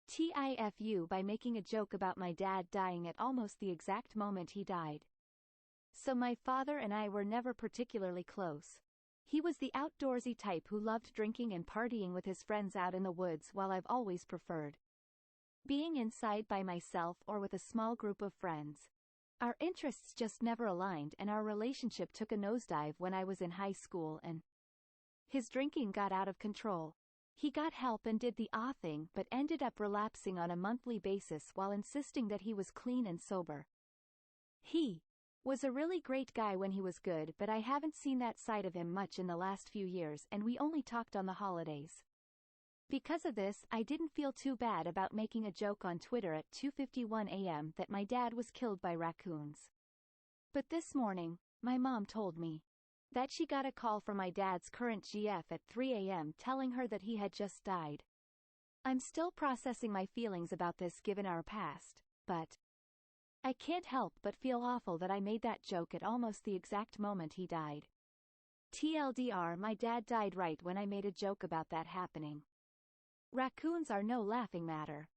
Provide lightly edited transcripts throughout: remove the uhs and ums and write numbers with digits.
TIFU by making a joke about my dad dying at almost the exact moment he died. So my father and I were never particularly close. He was the outdoorsy type who loved drinking and partying with his friends out in the woods, while I've always preferred being inside by myself or with a small group of friends. Our interests just never aligned, and our relationship took a nosedive when I was in high school and his drinking got out of control. He got help and did the thing, but ended up relapsing on a monthly basis while insisting that he was clean and sober. He was a really great guy when he was good, but I haven't seen that side of him much in the last few years, and we only talked on the holidays. Because of this, I didn't feel too bad about making a joke on Twitter at 2:51 a.m. that my dad was killed by raccoons. But this morning, my mom told me that she got a call from my dad's current GF at 3 a.m. telling her that he had just died. I'm still processing my feelings about this given our past, but I can't help but feel awful that I made that joke at almost the exact moment he died. TLDR, my dad died right when I made a joke about that happening. Raccoons are no laughing matter.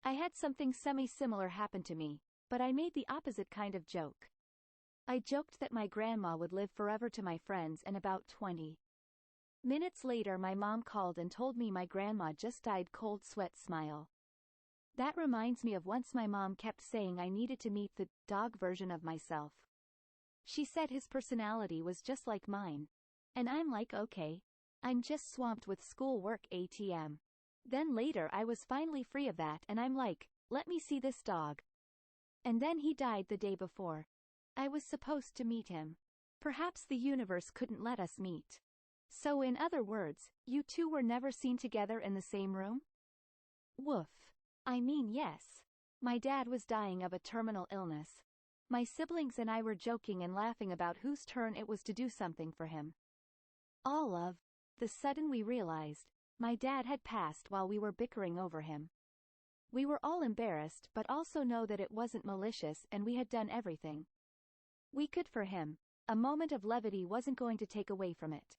I had something semi-similar happen to me, but I made the opposite kind of joke. I joked that my grandma would live forever to my friends, and about 20 minutes later my mom called and told me my grandma just died. Cold sweat smile. That reminds me of once my mom kept saying I needed to meet the dog version of myself. She said his personality was just like mine. And I'm like, okay. I'm just swamped with schoolwork ATM. Then later I was finally free of that, and I'm like, let me see this dog. And then he died the day before I was supposed to meet him. Perhaps the universe couldn't let us meet. So in other words, you two were never seen together in the same room? Woof. I mean, yes. My dad was dying of a terminal illness. My siblings and I were joking and laughing about whose turn it was to do something for him. All of the sudden we realized my dad had passed while we were bickering over him. We were all embarrassed, but also know that it wasn't malicious and we had done everything we could for him. A moment of levity wasn't going to take away from it.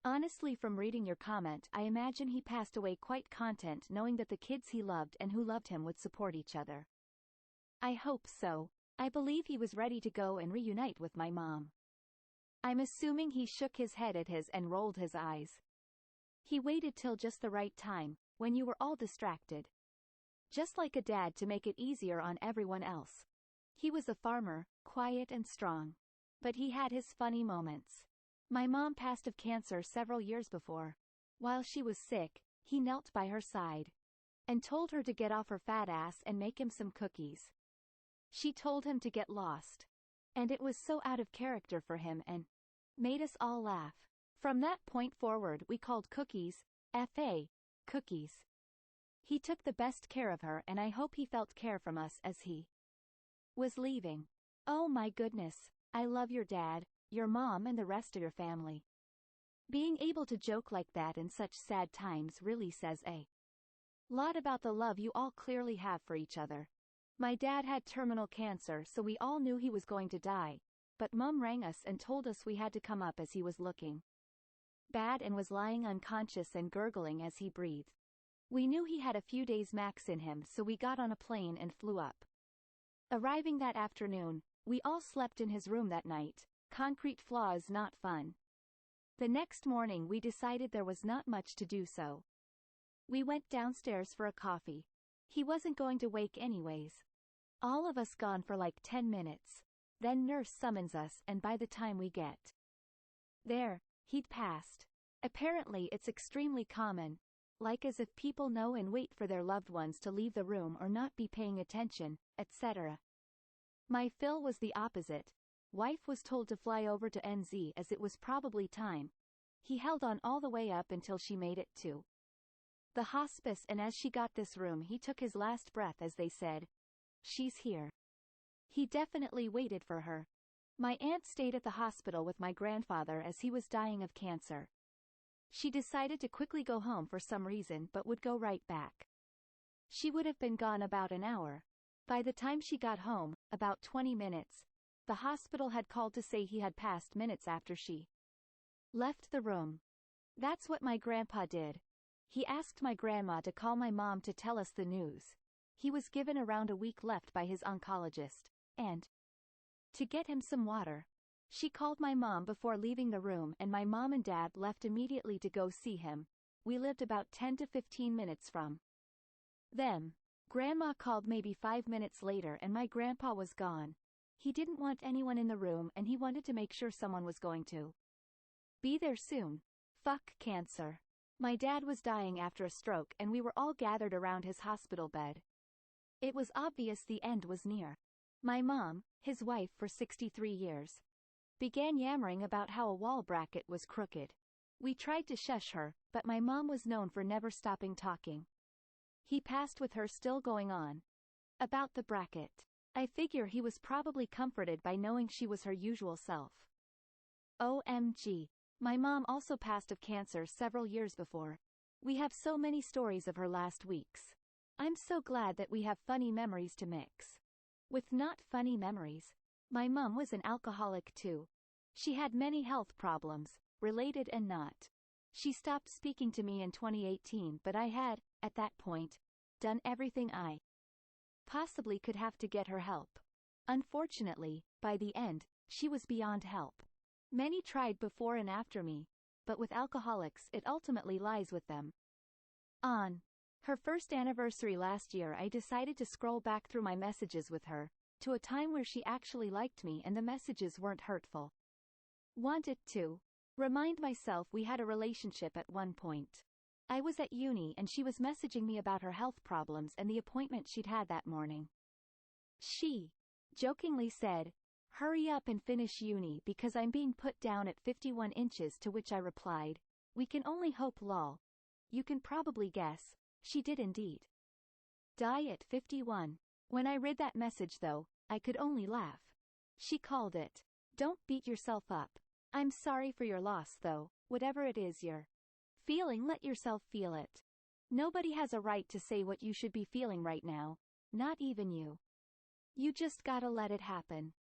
Honestly, from reading your comment, I imagine he passed away quite content knowing that the kids he loved and who loved him would support each other. I hope so. I believe he was ready to go and reunite with my mom. I'm assuming he shook his head at his and rolled his eyes. He waited till just the right time, when you were all distracted. Just like a dad, to make it easier on everyone else. He was a farmer, quiet and strong. But he had his funny moments. My mom passed of cancer several years before. While she was sick, he knelt by her side and told her to get off her fat ass and make him some cookies. She told him to get lost. And it was so out of character for him and made us all laugh. From that point forward we called cookies, F.A., cookies. He took the best care of her, and I hope he felt care from us as he was leaving. Oh my goodness, I love your dad, your mom and the rest of your family. Being able to joke like that in such sad times really says a lot about the love you all clearly have for each other. My dad had terminal cancer, so we all knew he was going to die, but Mom rang us and told us we had to come up as he was looking bad and was lying unconscious and gurgling as he breathed. We knew he had a few days max in him, so we got on a plane and flew up. Arriving that afternoon, we all slept in his room that night. Concrete flaws not fun. The next morning we decided there was not much to do, so we went downstairs for a coffee. He wasn't going to wake anyways. All of us gone for like 10 minutes. Then nurse summons us, and by the time we get there, he'd passed. Apparently it's extremely common, like as if people know and wait for their loved ones to leave the room or not be paying attention, etc. My Phil was the opposite. Wife was told to fly over to NZ as it was probably time. He held on all the way up until she made it to the hospice, and as she got this room he took his last breath as they said, "She's here." He definitely waited for her. My aunt stayed at the hospital with my grandfather as he was dying of cancer. She decided to quickly go home for some reason but would go right back. She would have been gone about an hour. By the time she got home, about 20 minutes, the hospital had called to say he had passed minutes after she left the room. That's what my grandpa did. He asked my grandma to call my mom to tell us the news. He was given around a week left by his oncologist, and to get him some water. She called my mom before leaving the room and my mom and dad left immediately to go see him. We lived about 10 to 15 minutes from them. Grandma called maybe 5 minutes later and my grandpa was gone. He didn't want anyone in the room and he wanted to make sure someone was going to be there soon. Fuck cancer. My dad was dying after a stroke and we were all gathered around his hospital bed. It was obvious the end was near. My mom, his wife for 63 years, began yammering about how a wall bracket was crooked. We tried to shush her, but my mom was known for never stopping talking. He passed with her still going on about the bracket. I figure he was probably comforted by knowing she was her usual self. OMG. My mom also passed of cancer several years before. We have so many stories of her last weeks. I'm so glad that we have funny memories to mix with not funny memories. My mom was an alcoholic too. She had many health problems, related and not. She stopped speaking to me in 2018, but I had, at that point, done everything I possibly could have to get her help. Unfortunately, by the end, she was beyond help. Many tried before and after me, but with alcoholics it ultimately lies with them. On her first anniversary last year I decided to scroll back through my messages with her, to a time where she actually liked me and the messages weren't hurtful. Wanted to remind myself we had a relationship at one point. I was at uni and she was messaging me about her health problems and the appointment she'd had that morning. She jokingly said, "Hurry up and finish uni because I'm being put down at 51 inches," to which I replied, "We can only hope lol." You can probably guess, she did indeed die at 51. When I read that message though, I could only laugh. She called it, "Don't beat yourself up. I'm sorry for your loss though, whatever it is you're feeling, let yourself feel it. Nobody has a right to say what you should be feeling right now, not even you. You just gotta let it happen."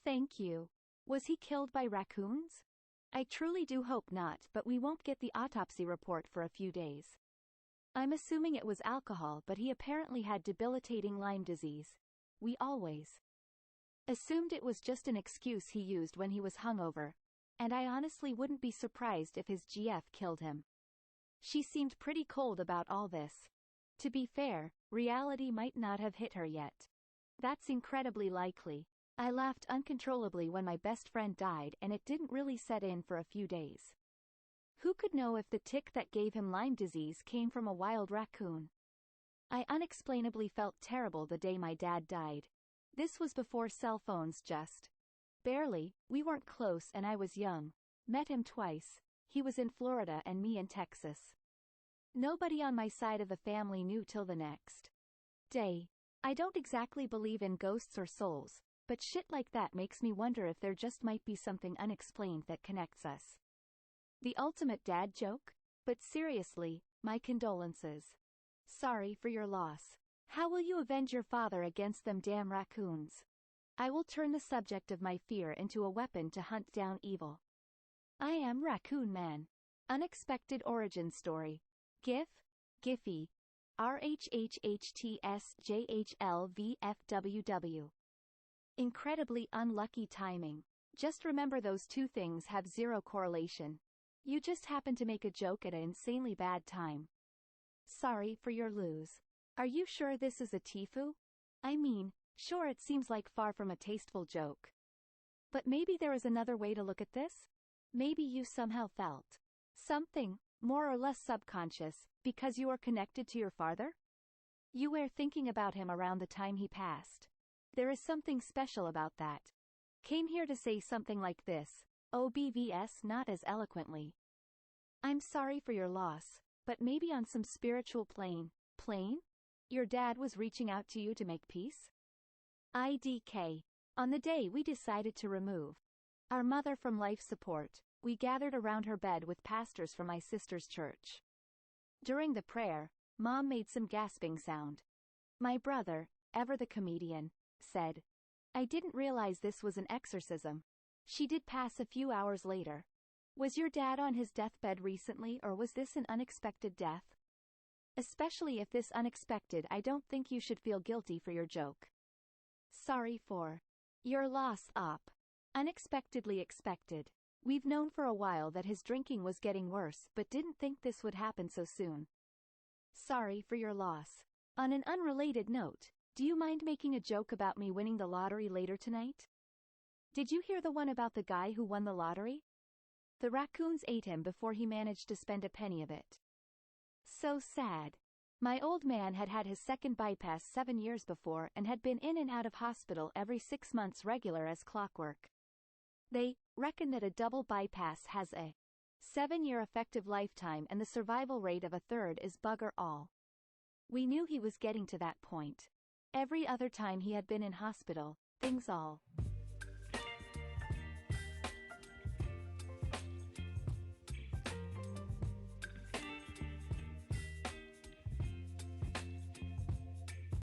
Thank you. Was he killed by raccoons? I truly do hope not, but we won't get the autopsy report for a few days. I'm assuming it was alcohol, but he apparently had debilitating Lyme disease. We always assumed it was just an excuse he used when he was hungover, and I honestly wouldn't be surprised if his GF killed him. She seemed pretty cold about all this. To be fair, reality might not have hit her yet. That's incredibly likely. I laughed uncontrollably when my best friend died and it didn't really set in for a few days. Who could know if the tick that gave him Lyme disease came from a wild raccoon? I unexplainably felt terrible the day my dad died. This was before cell phones, just barely. We weren't close and I was young. Met him twice. He was in Florida and me in Texas. Nobody on my side of the family knew till the next day. I don't exactly believe in ghosts or souls, but shit like that makes me wonder if there just might be something unexplained that connects us. The ultimate dad joke? But seriously, my condolences. Sorry for your loss. How will you avenge your father against them damn raccoons? I will turn the subject of my fear into a weapon to hunt down evil. I am Raccoon Man. Unexpected origin story. GIF? Giphy. RHHHTSJHLVFWW. Incredibly unlucky timing. Just remember those two things have zero correlation. You just happen to make a joke at an insanely bad time. Sorry for your lose. Are you sure this is a TIFU? I mean, sure, it seems like far from a tasteful joke. But maybe there is another way to look at this? Maybe you somehow felt something, more or less subconscious, because you are connected to your father? You were thinking about him around the time he passed. There is something special about that. Came here to say something like this. OBVS, not as eloquently. I'm sorry for your loss, but maybe on some spiritual plane. Plane? Your dad was reaching out to you to make peace? IDK. On the day we decided to remove our mother from life support, we gathered around her bed with pastors from my sister's church. During the prayer, Mom made some gasping sound. My brother, ever the comedian, said, "I didn't realize this was an exorcism." She did pass a few hours later. Was your dad on his deathbed recently or was this an unexpected death? Especially if this unexpected. I don't think you should feel guilty for your joke. Sorry for your loss, Op. Unexpectedly expected. We've known for a while that his drinking was getting worse, but didn't think this would happen so soon. Sorry for your loss. On an unrelated note, do you mind making a joke about me winning the lottery later tonight? Did you hear the one about the guy who won the lottery? The raccoons ate him before he managed to spend a penny of it. So sad. My old man had had his second bypass 7 years before and had been in and out of hospital every 6 months regular as clockwork. They reckon that a double bypass has a 7-year effective lifetime and the survival rate of a third is bugger all. We knew he was getting to that point. Every other time he had been in hospital, things all